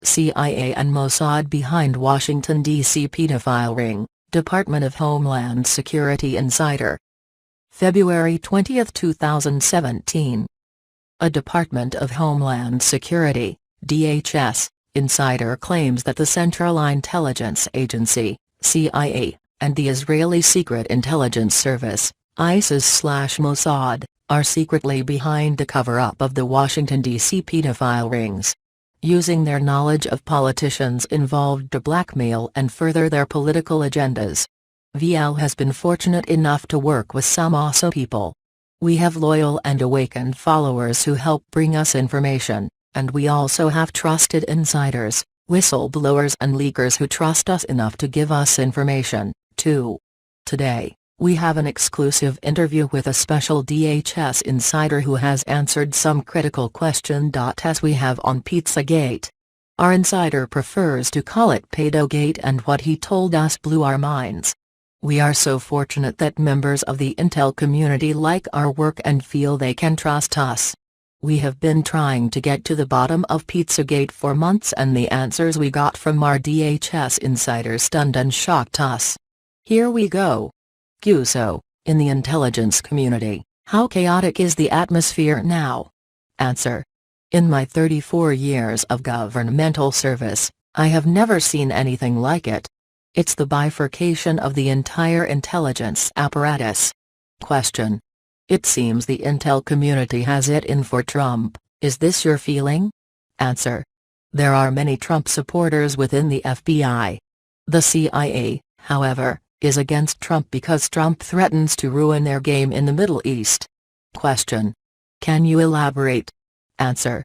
CIA and Mossad behind Washington, D.C. pedophile ring, Department of Homeland Security insider. February 20, 2017. A Department of Homeland Security, DHS, insider claims that the Central Intelligence Agency, CIA, and the Israeli Secret Intelligence Service, ISIS/Mossad, are secretly behind the cover-up of the Washington, D.C. pedophile rings, using their knowledge of politicians involved to blackmail and further their political agendas. VL has been fortunate enough to work with some awesome people. We have loyal and awakened followers who help bring us information, and we also have trusted insiders, whistleblowers and leakers who trust us enough to give us information, too. Today, we have an exclusive interview with a special DHS insider who has answered some critical questions as we have on Pizzagate. Our insider prefers to call it Pedogate, and what he told us blew our minds. We are so fortunate that members of the intel community like our work and feel they can trust us. We have been trying to get to the bottom of Pizzagate for months, and the answers we got from our DHS insider stunned and shocked us. Here we go. So, in the intelligence community, how chaotic is the atmosphere now? Answer. In my 34 years of governmental service, I have never seen anything like it. It's the bifurcation of the entire intelligence apparatus. Question. It seems the intel community has it in for Trump, is this your feeling? Answer. There are many Trump supporters within the FBI. The CIA, however, is against Trump because Trump threatens to ruin their game in the Middle East. Question. Can you elaborate? Answer.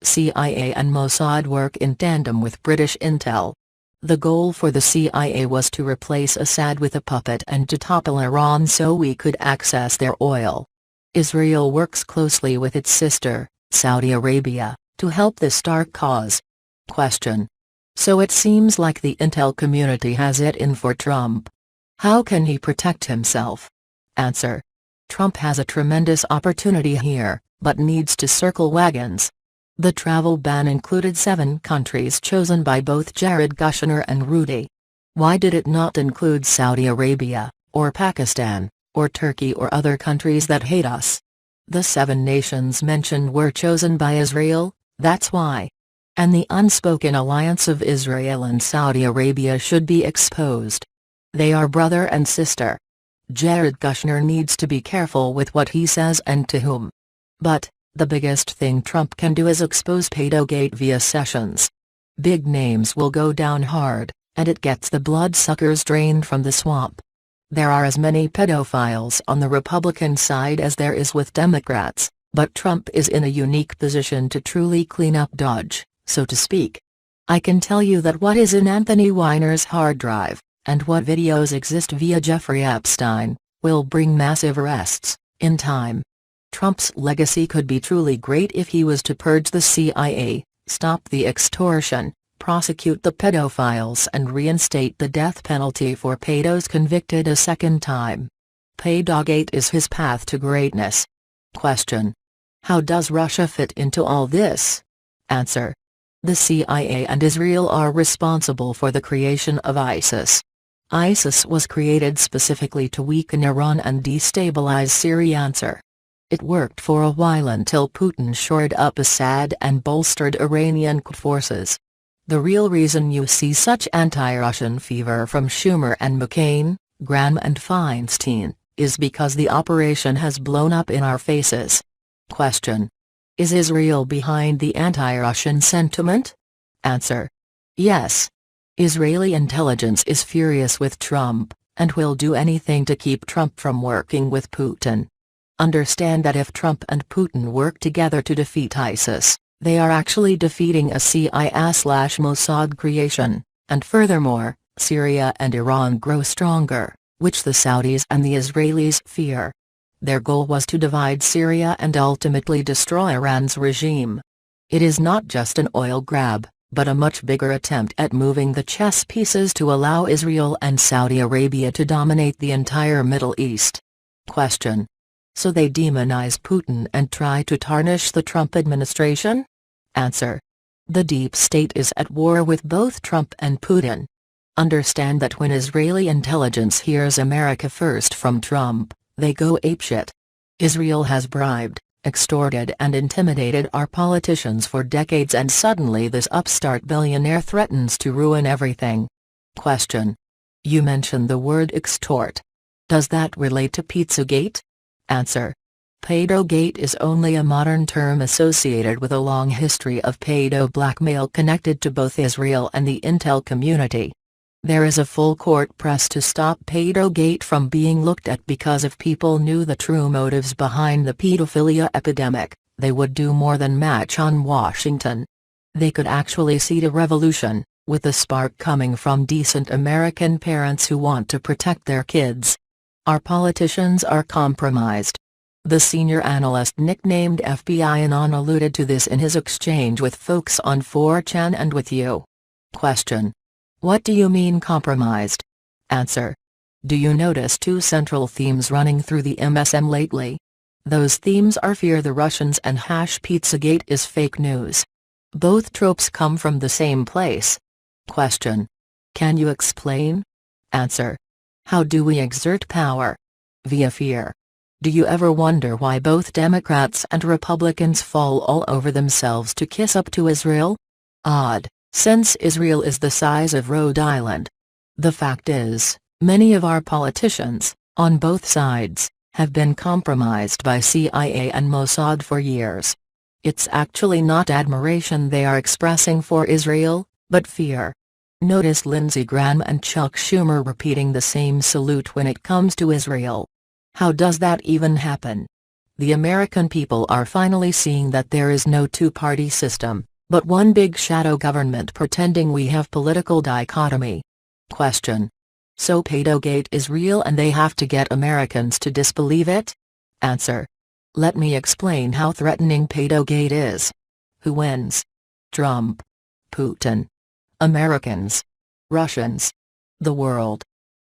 CIA and Mossad work in tandem with British intel. The goal for the CIA was to replace Assad with a puppet and to topple Iran so we could access their oil. Israel works closely with its sister, Saudi Arabia, to help this dark cause. Question. So it seems like the intel community has it in for Trump. How can he protect himself? Answer. Trump has a tremendous opportunity here, but needs to circle wagons. The travel ban included 7 countries chosen by both Jared Kushner and Rudy. Why did it not include Saudi Arabia, or Pakistan, or Turkey or other countries that hate us? The 7 nations mentioned were chosen by Israel, that's why. And the unspoken alliance of Israel and Saudi Arabia should be exposed. They are brother and sister. Jared Kushner needs to be careful with what he says and to whom. But, the biggest thing Trump can do is expose Pedogate via Sessions. Big names will go down hard, and it gets the bloodsuckers drained from the swamp. There are as many pedophiles on the Republican side as there is with Democrats, but Trump is in a unique position to truly clean up Dodge, so to speak. I can tell you that what is in Anthony Weiner's hard drive, and what videos exist via Jeffrey Epstein, will bring massive arrests, in time. Trump's legacy could be truly great if he was to purge the CIA, stop the extortion, prosecute the pedophiles and reinstate the death penalty for pedos convicted a second time. Pedogate is his path to greatness. Question. How does Russia fit into all this? Answer. The CIA and Israel are responsible for the creation of ISIS. ISIS was created specifically to weaken Iran and destabilize Syria. Answer. It worked for a while until Putin shored up Assad and bolstered Iranian forces. The real reason you see such anti-Russian fever from Schumer and McCain, Graham and Feinstein, is because the operation has blown up in our faces. Question. Is Israel behind the anti-Russian sentiment? Answer. Yes. Israeli intelligence is furious with Trump, and will do anything to keep Trump from working with Putin. Understand that if Trump and Putin work together to defeat ISIS, they are actually defeating a CIA/Mossad creation, and furthermore, Syria and Iran grow stronger, which the Saudis and the Israelis fear. Their goal was to divide Syria and ultimately destroy Iran's regime. It is not just an oil grab, but a much bigger attempt at moving the chess pieces to allow Israel and Saudi Arabia to dominate the entire Middle East. Question. So they demonize Putin and try to tarnish the Trump administration? Answer. The deep state is at war with both Trump and Putin. Understand that when Israeli intelligence hears America first from Trump, they go apeshit. Israel has bribed, extorted and intimidated our politicians for decades, and suddenly this upstart billionaire threatens to ruin everything. Question. You mentioned the word extort. Does that relate to Pizzagate? Answer. Pedogate is only a modern term associated with a long history of pedo blackmail connected to both Israel and the intel community. There is a full court press to stop Pedogate from being looked at, because if people knew the true motives behind the pedophilia epidemic, they would do more than march on Washington. They could actually seed a revolution, with the spark coming from decent American parents who want to protect their kids. Our politicians are compromised. The senior analyst nicknamed FBI Anon alluded to this in his exchange with folks on 4chan and with you. Question. What do you mean compromised? Answer. Do you notice two central themes running through the MSM lately? Those themes are fear the Russians and #Pizzagate is fake news. Both tropes come from the same place. Question. Can you explain? Answer. How do we exert power? Via fear. Do you ever wonder why both Democrats and Republicans fall all over themselves to kiss up to Israel? Odd, since Israel is the size of Rhode Island. The fact is, many of our politicians, on both sides, have been compromised by CIA and Mossad for years. It's actually not admiration they are expressing for Israel, but fear. Notice Lindsey Graham and Chuck Schumer repeating the same salute when it comes to Israel. How does that even happen? The American people are finally seeing that there is no two-party system, but one big shadow government pretending we have political dichotomy. Question. So Pedogate is real and they have to get Americans to disbelieve it? Answer. Let me explain how threatening Pedogate is. Who wins? Trump. Putin. Americans. Russians. The world.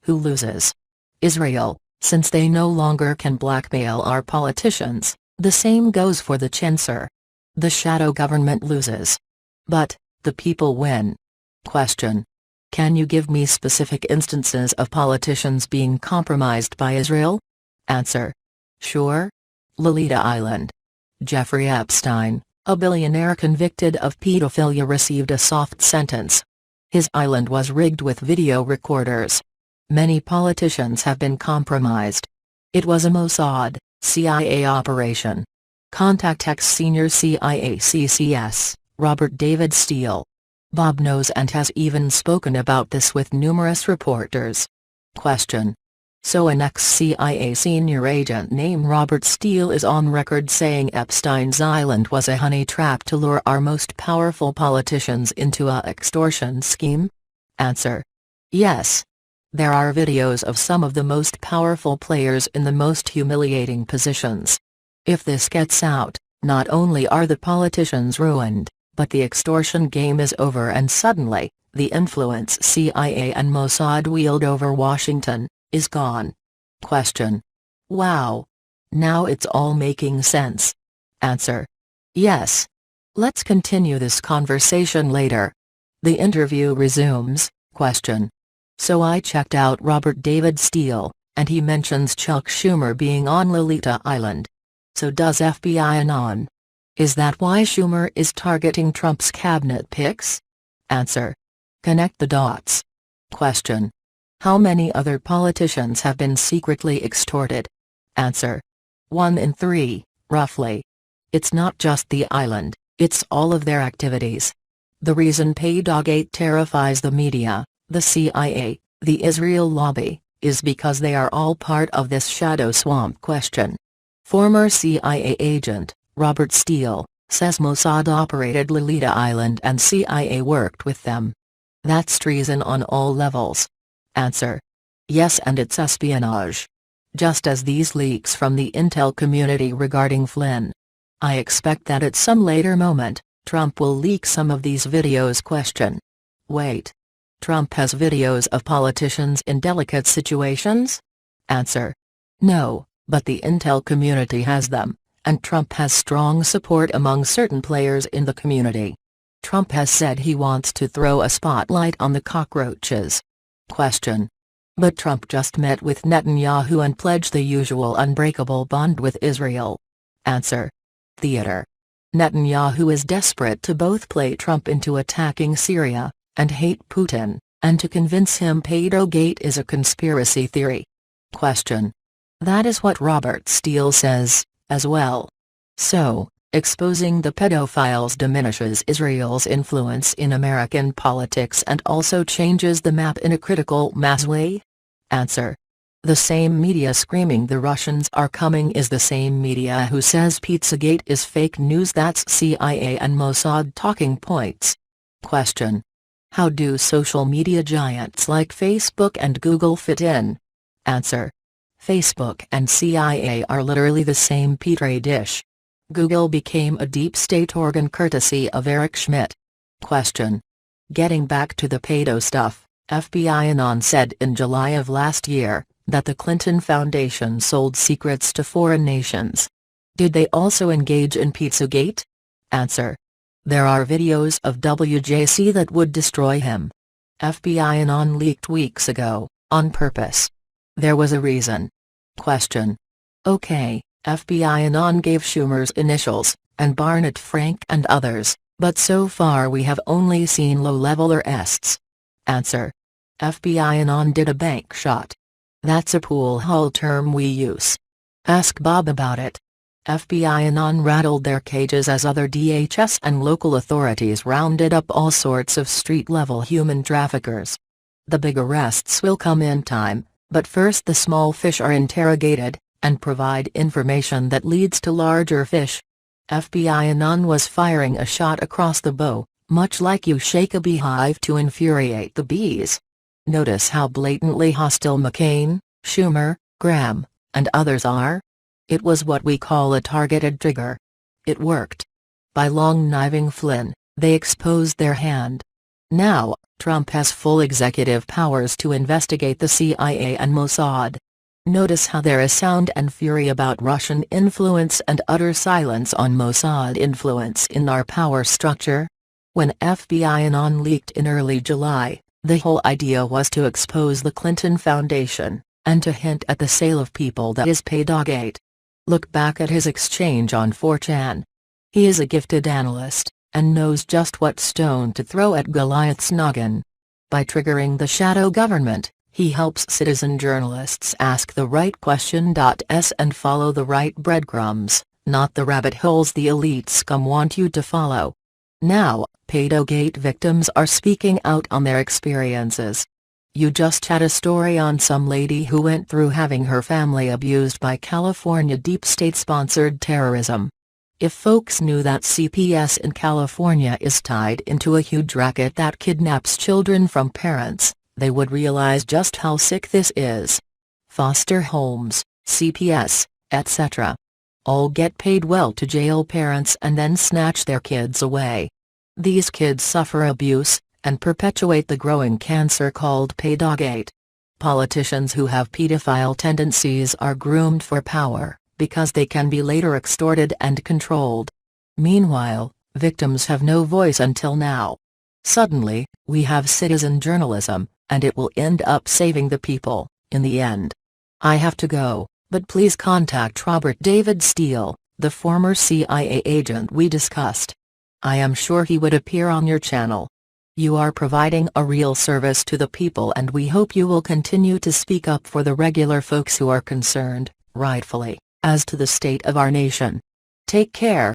Who loses? Israel, since they no longer can blackmail our politicians. The same goes for the censor. The shadow government loses. But, the people win. Question. Can you give me specific instances of politicians being compromised by Israel? Answer. Sure. Lolita Island. Jeffrey Epstein, a billionaire convicted of pedophilia, received a soft sentence. His island was rigged with video recorders. Many politicians have been compromised. It was a Mossad, CIA operation. Contact ex-senior CIA CCS, Robert David Steele. Bob knows and has even spoken about this with numerous reporters. Question. So an ex-CIA senior agent named Robert Steele is on record saying Epstein's island was a honey trap to lure our most powerful politicians into a extortion scheme? Answer. Yes. There are videos of some of the most powerful players in the most humiliating positions. If this gets out, not only are the politicians ruined, but the extortion game is over, and suddenly, the influence CIA and Mossad wield over Washington is gone. Question. Wow. Now it's all making sense. Answer. Yes. Let's continue this conversation later. The interview resumes. Question. So I checked out Robert David Steele, and he mentions Chuck Schumer being on Lolita Island. So does FBI Anon. Is that why Schumer is targeting Trump's cabinet picks? Answer. Connect the dots. Question. How many other politicians have been secretly extorted? Answer. 1 in 3, roughly. It's not just the island, it's all of their activities. The reason Pedogate terrifies the media, the CIA, the Israel lobby, is because they are all part of this shadow swamp. Question. Former CIA agent, Robert Steele, says Mossad operated Lolita Island and CIA worked with them. That's treason on all levels. Answer. Yes, and it's espionage. Just as these leaks from the intel community regarding Flynn. I expect that at some later moment, Trump will leak some of these videos. Question. Wait. Trump has videos of politicians in delicate situations? Answer. No, but the intel community has them, and Trump has strong support among certain players in the community. Trump has said he wants to throw a spotlight on the cockroaches. Question. But Trump just met with Netanyahu and pledged the usual unbreakable bond with Israel. Answer. Theater. Netanyahu is desperate to both play Trump into attacking Syria, and hate Putin, and to convince him Pedogate is a conspiracy theory. Question. That is what Robert Steele says, as well. So, exposing the pedophiles diminishes Israel's influence in American politics and also changes the map in a critical mass way? Answer. The same media screaming the Russians are coming is the same media who says Pizzagate is fake news. That's CIA and Mossad talking points. Question. How do social media giants like Facebook and Google fit in? Answer. Facebook and CIA are literally the same petri dish. Google became a deep state organ courtesy of Eric Schmidt. Question. Getting back to the pedo stuff, FBI Anon said in July of last year that the Clinton Foundation sold secrets to foreign nations. Did they also engage in Pizzagate? Answer. There are videos of WJC that would destroy him. FBI Anon leaked weeks ago, on purpose. There was a reason. Question. Okay, FBI Anon gave Schumer's initials, and Barnett Frank and others, but so far we have only seen low-level arrests. Answer. FBI Anon did a bank shot. That's a pool hall term we use. Ask Bob about it. FBI Anon rattled their cages as other DHS and local authorities rounded up all sorts of street-level human traffickers. The big arrests will come in time, but first the small fish are interrogated, and provide information that leads to larger fish. FBI Anon was firing a shot across the bow, much like you shake a beehive to infuriate the bees. Notice how blatantly hostile McCain, Schumer, Graham, and others are? It was what we call a targeted trigger. It worked. By long-kniving Flynn, they exposed their hand. Now, Trump has full executive powers to investigate the CIA and Mossad. Notice how there is sound and fury about Russian influence and utter silence on Mossad influence in our power structure. When FBI Anon leaked in early July, the whole idea was to expose the Clinton Foundation, and to hint at the sale of people that is Pedogate. Look back at his exchange on 4chan. He is a gifted analyst, and knows just what stone to throw at Goliath's noggin. By triggering the shadow government, he helps citizen journalists ask the right question. And follow the right breadcrumbs, not the rabbit holes the elite scum want you to follow. Now, Pedogate victims are speaking out on their experiences. You just had a story on some lady who went through having her family abused by California deep state-sponsored terrorism. If folks knew that CPS in California is tied into a huge racket that kidnaps children from parents, they would realize just how sick this is. Foster homes, CPS, etc. all get paid well to jail parents and then snatch their kids away. These kids suffer abuse, and perpetuate the growing cancer called Pedogate. Politicians who have pedophile tendencies are groomed for power, because they can be later extorted and controlled. Meanwhile, victims have no voice until now. Suddenly, we have citizen journalism, and it will end up saving the people, in the end. I have to go, but please contact Robert David Steele, the former CIA agent we discussed. I am sure he would appear on your channel. You are providing a real service to the people, and we hope you will continue to speak up for the regular folks who are concerned, rightfully, as to the state of our nation. Take care.